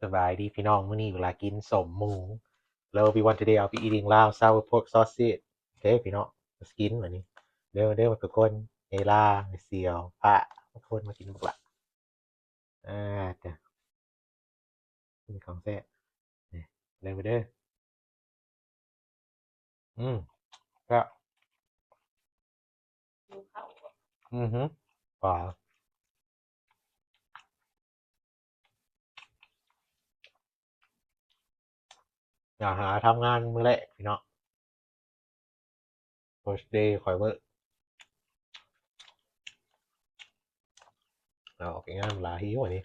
สบายดีพี่น้องมื้อนี้เวลากินสมหมูแล้ว we want today I'll be eating Lao sour pork sausage โอเคพี่น้องมากินมื้อนี้เด้อทุกคนเอลาเสี่ยวพระทุกคนมากินบักละจ้ะกินของแซ่บนี่เด้อก็อือฮึป่าอย่าหาทำงานมื้อแรกพี่น้อง first day ข่อยเบิ่ออกงานหลายหิวอันนี้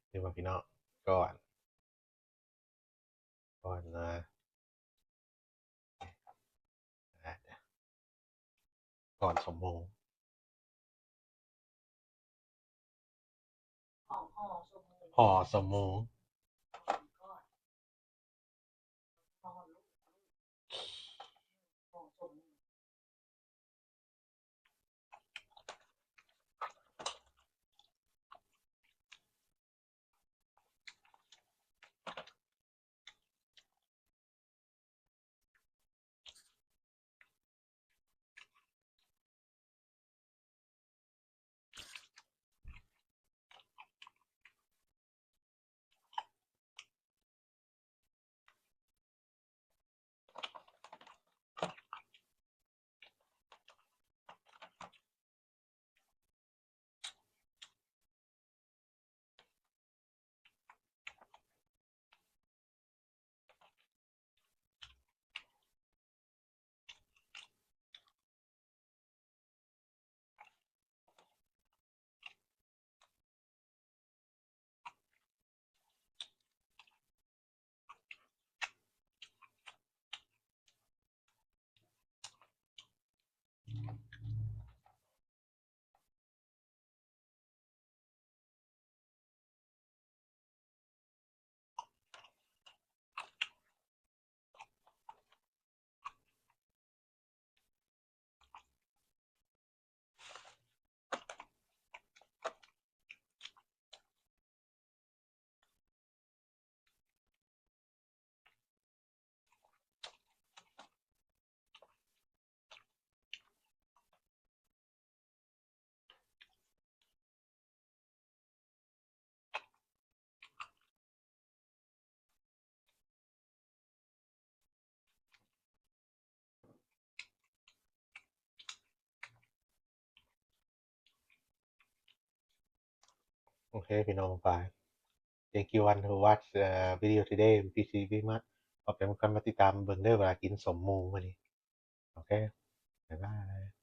เดี๋ยวพี่น้องก่อนก่อนสมมงห่อสมมงโอเคพี่น้องไป Thank you one who watch video today PC very much ขอบคุณคนมาติดตามเบิ่งเด้อเวลากินสมหมูมื้อนี้โอเคบ๊ายบาย